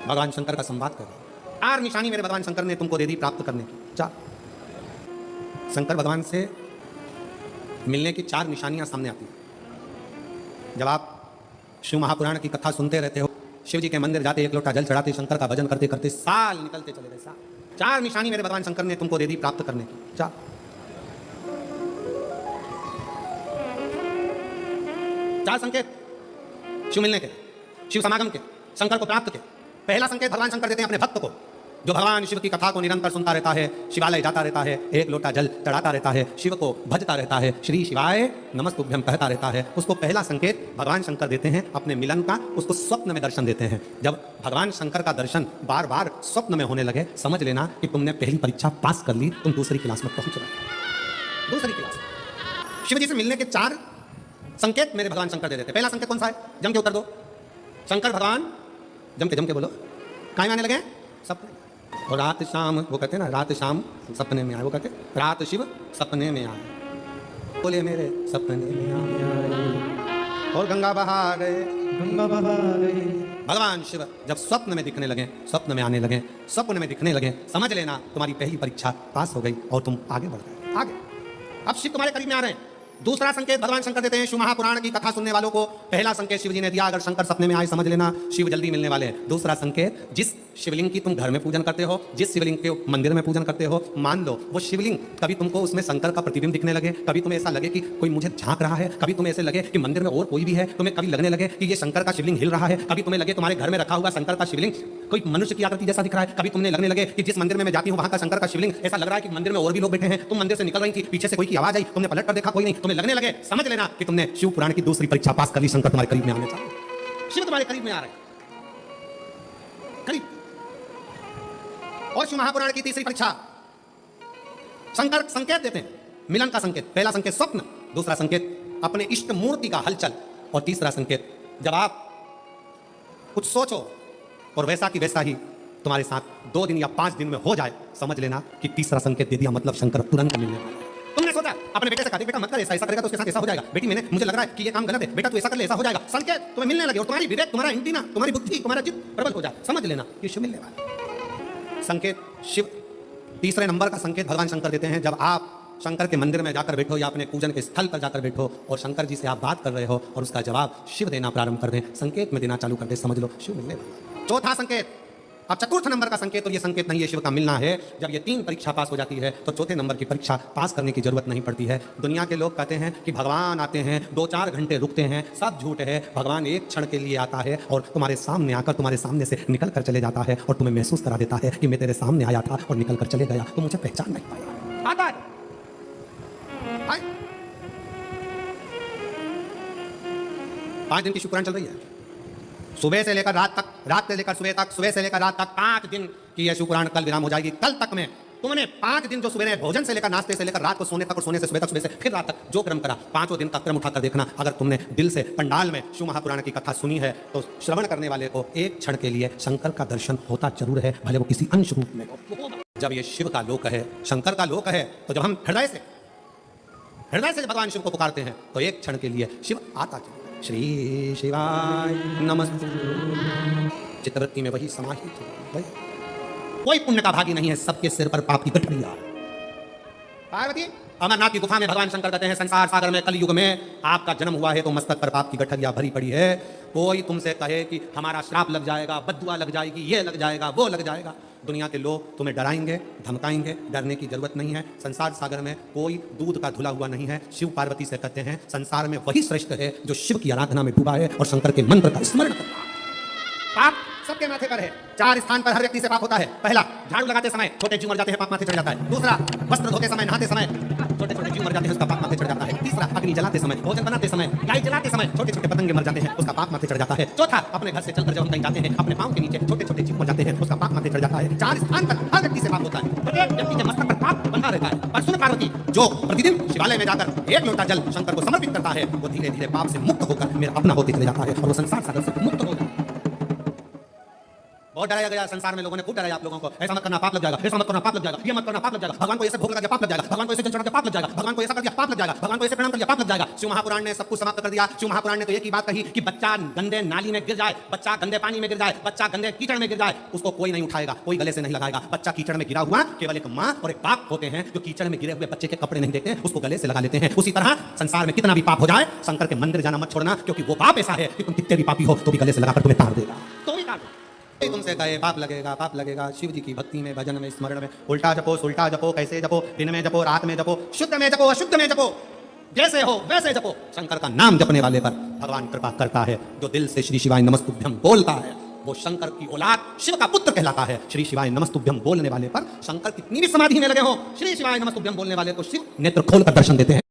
भगवान शंकर का संवाद कर रहे हैं। 4 निशानी मेरे भगवान शंकर ने तुमको दे दी प्राप्त करने की। 4 शंकर भगवान से मिलने की 4 निशानियां सामने आती हैं। जब आप शिव महापुराण की कथा सुनते रहते हो, शिव जी के मंदिर जाते, एक लोटा जल चढ़ाते, शंकर का भजन करते करते साल निकलते चले गए। साल 4 निशानी मेरे भगवान शंकर ने तुमको दे दी प्राप्त करने की। 4 संकेत शिव मिलने के, शिव समागम के, शंकर को प्राप्त के। पहला संकेत भगवान शंकर देते हैं अपने भक्त को, जो भगवान शिव की कथा को निरंतर सुनता रहता है, शिवालय जाता रहता है, एक लोटा जल चढ़ाता रहता है, शिव को भजता रहता है, श्री शिवाय नमस्तुभ्यम कहता रहता है। उसको पहला संकेत भगवान शंकर देते हैं अपने मिलन का, उसको स्वप्न में दर्शन देते हैं। जब भगवान शंकर का दर्शन बार बार स्वप्न में होने लगे, समझ लेना कि तुमने पहली परीक्षा पास कर ली, तुम दूसरी क्लास में पहुंच रहे। दूसरी क्लास शिव जी से मिलने के 4 संकेत मेरे भगवान शंकर दे देते। पहला संकेत कौन सा है? जम के उत्तर दो। शंकर भगवान जम के बोलो, कहाँ आने लगे? सपने। और रात शाम, वो कहते हैं ना, रात शाम सपने में आए, वो कहते रात शिव सपने में आए, बोले मेरे सपने में आए और गंगा बहा गए, गंगा बहा गए। भगवान शिव जब स्वप्न में दिखने लगे, स्वप्न में आने लगे, स्वप्न में दिखने लगे, समझ लेना तुम्हारी पहली परीक्षा पास हो गई और तुम आगे बढ़ गए। आगे अब शिव तुम्हारे करीब में आ रहे हैं। दूसरा संकेत भगवान शंकर देते हैं शिव महापुराण की कथा सुनने वालों को। पहला संकेत शिव जी ने दिया, अगर शंकर सपने में आए, समझ लेना शिव जल्दी मिलने वाले हैं। दूसरा संकेत, जिस शिवलिंग की तुम घर में पूजन करते हो, जिस शिवलिंग के मंदिर में पूजन करते हो, मान लो वो शिवलिंग कभी तुमको उसमें शंकर का प्रतिबिंब दिखने लगे, कभी तुम्हें ऐसा लगे कि कोई मुझे झांक रहा है, कभी तुम्हें ऐसे लगे कि मंदिर में और कोई भी है, तुम्हें कभी लगने लगे कि ये शंकर का शिवलिंग हिल रहा है, कभी तुम्हें लगे तुम्हारे घर में रखा हुआ शंकर का शिवलिंग कोई मनुष्य की आकृति जैसा दिख रहा है, कभी तुम्हें लगने लगे कि जिस मंदिर में मैं जाती हूँ वहां का शंकर का शिवलिंग ऐसा लग रहा है कि मंदिर में और भी लोग बैठे हैं, तुम मंदिर से निकल रही थी, पीछे से कोई की आवाज आई, तुमने पलट कर देखा, कोई नहीं, तुम्हें लगने लगे, समझ लेना कि तुमने शिव पुराण की दूसरी परीक्षा पास कर ली, शंकर तुम्हारे करीब में आने चाहिए, शिव तुम्हारे करीब में आ रहे हैं, करीब। और शिव महापुराण की तीसरी परीक्षा शंकर संकेत देते हैं, मिलन का संकेत। पहला संकेत स्वप्न, दूसरा संकेत अपने इष्ट मूर्ति का हलचल, और तीसरा संकेत जब आप कुछ सोचो और वैसा की वैसा ही तुम्हारे साथ 2 दिन या 5 दिन में हो जाए, समझ लेना कि तीसरा संकेत दे दिया, मतलब शंकर तुरंत मिलने वाला है। तुमने सोचा अपने बेटे से कहा, बेटा मत कर ऐसा, ऐसा करेगा तो उसके साथ ऐसा हो जाएगा, बेटी मैंने मुझे लग रहा है कि ये काम गलत है, बेटा तू ऐसा कर ले ऐसा हो जाएगा, संकेत तुम्हें मिलने लगे और तुम्हारी विवेक, तुम्हारा एंटीना, तुम्हारी बुद्धि, तुम्हारा चित्त प्रबल हो जाए, समझ लेना कि शिव मिलने वाला संकेत। शिव तीसरे नंबर का संकेत भगवान शंकर देते हैं जब आप शंकर के मंदिर में जाकर बैठो या अपने पूजन के स्थल पर जाकर बैठो और शंकर जी से आप बात कर रहे हो और उसका जवाब शिव देना प्रारंभ कर दें, संकेत में देना चालू कर दे, समझ लो शिव मिलने वाला। चौथा संकेत, अब चतुर्थ नंबर का संकेत, और ये संकेत नहीं है शिव का मिलना है, जब ये 3 परीक्षा पास हो जाती है तो चौथे नंबर की परीक्षा पास करने की जरूरत नहीं पड़ती है। दुनिया के लोग कहते हैं कि भगवान आते हैं 2-4 घंटे रुकते हैं, सब झूठ है। भगवान एक क्षण के लिए आता है और तुम्हारे सामने आकर तुम्हारे सामने से निकल कर चले जाता है और तुम्हें महसूस करा देता है कि मैं तेरे सामने आया था और निकल कर चले गया, तो मुझे पहचान नहीं पाया। आता है 5 दिन की शिव पुराण चल रही है, सुबह से लेकर रात तक, रात से लेकर सुबह तक, सुबह से लेकर रात तक, 5 दिन की यह शिव पुराण कल विराम हो जाएगी। कल तक में तुमने 5 दिन जो सुबह भोजन से लेकर नाश्ते से लेकर रात को सोने तक और सोने से सुबह तक, सुबह से फिर रात तक जो क्रम करा, 5 दिन का क्रम उठाकर देखना। अगर तुमने दिल से पंडाल में शिव महापुराण की कथा सुनी है तो श्रवण करने वाले को एक क्षण के लिए शंकर का दर्शन होता जरूर है, भले वो किसी अंश रूप में हो। जब ये शिव का लोक है, शंकर का लोक है, तो जब हम हृदय से भगवान शिव को पुकारते हैं तो एक क्षण के लिए शिव आता है। श्री शिवाय नमस्ते, चित्तवृत्ति में वही समाहित हो। कोई पुण्य का भागी नहीं है, सबके सिर पर पाप की गठरिया। पार्वती अमरनाथ की गुफा में भगवान शंकर कहते हैं, संसार सागर में कलयुग में आपका जन्म हुआ है तो मस्तक पर पाप की गठरिया भरी पड़ी है। कोई तुमसे कहे कि हमारा श्राप लग जाएगा, बद्दुआ लग जाएगी, ये लग जाएगा, वो लग जाएगा, दुनिया के लोग तुम्हें डराएंगे, धमकाएंगे, डरने की जरूरत नहीं है। संसार सागर में कोई दूध का धुला हुआ नहीं है। शिव पार्वती से कहते हैं संसार में वही श्रेष्ठ है जो शिव की आराधना में डूबा है और शंकर के मंत्र का स्मरण करता है। पाप सबके माथे पर है, 4 स्थान पर हर व्यक्ति से पाप होता है। पहला, झाड़ू लगाते समय छोटे जीव मर जाते हैं, पाप माथे चढ़ जाता है। दूसरा, वस्त्र धोते समय, नहाते समय छोटे छोटे जीव मर जाते हैं, उसका पाप माथे चढ़ जाता है। तीसरा, अग्नि जलाते समय, भोजन बनाते समय, गाय जलाते समय छोटे छोटे पतंगे मर जाते हैं, उसका पाप माथे चढ़ जाता है। चौथा, अपने घर से चलकर जब हम कहीं जाते हैं, अपने पांव के नीचे छोटे छोटे जीव मर जाते हैं, उसका पाप माथे चढ़ जाता है। 4 स्थान पर हर व्यक्ति से पाप होता है, प्रत्येक व्यक्ति के मस्तक पर पाप बंधा रहता है। पर सुन पार्वती, जो प्रतिदिन शिवालय में जाकर 1 लोटा जल शंकर को समर्पित करता है, वो धीरे धीरे पाप से मुक्त होकर मेरा अपना होते चले जाता है और वो संसार सागर से मुक्त हो जाता है। बहुत डराया गया संसार में, लोगों ने खूब डराया आप लोगों को, ऐसा मत करना पाप लग जाएगा, ऐसा मत करना पाप लग जाएगा, ये मत करना पाप लग जाएगा, भगवान को ऐसे भोग लगा दिया पाप लग जाएगा, भगवान को ऐसे जल चढ़ा दिया पाप लग जाएगा, भगवान को ऐसा कर दिया पाप लग जाएगा, भगवान को ऐसे प्रणाम कर दिया पाप लग जाएगा। शिव महापुराण ने सब कुछ समाप्त कर दिया। शिव महापुराण ने तो एक ही बात कही कि बच्चा गंदे नाली में गिर जाए, बच्चा गंदे पानी में गिर जाए, बच्चा गंदे कीचड़ में गिर जाए, उसको कोई नहीं उठाएगा, कोई गले से नहीं लगाएगा। बच्चा कीचड़ में गिरा हुआ केवल एक माँ और एक बाप होते हैं जो कीचड़ में गिरे हुए बच्चे के कपड़े नहीं देखते, उसको गले से लगा लेते हैं। उसी तरह संसार में कितना भी पाप हो जाए, शंकर के मंदिर जाना मत छोड़ना, क्योंकि वो पाप ऐसा है कि तुम कितने भी पापी हो तो भी गले से लगाकर तुम्हें तार देगा, तो भी तार देगा। तुमसे कहे पाप लगेगा, पाप लगेगा। शिव जी की भक्ति में, भजन में, स्मरण में उल्टा जपो, सुल्टा जपो, कैसे जपो, दिन में जपो, रात में जपो, शुद्ध में जपो, अशुद्ध में जपो, जैसे हो वैसे जपो। शंकर का नाम जपने वाले पर भगवान कृपा करता है। जो दिल से श्री शिवाय नमस्तुभ्यम बोलता है वो शंकर की औलाद, शिव का पुत्र कहलाता है। श्री शिवाय नमस्तुभ्यम बोलने वाले पर शंकर कितनी भी समाधि में लगे हो, श्री शिवाय नमस्तुभ्यम बोलने वाले को शिव नेत्र खोलकर दर्शन देते हैं।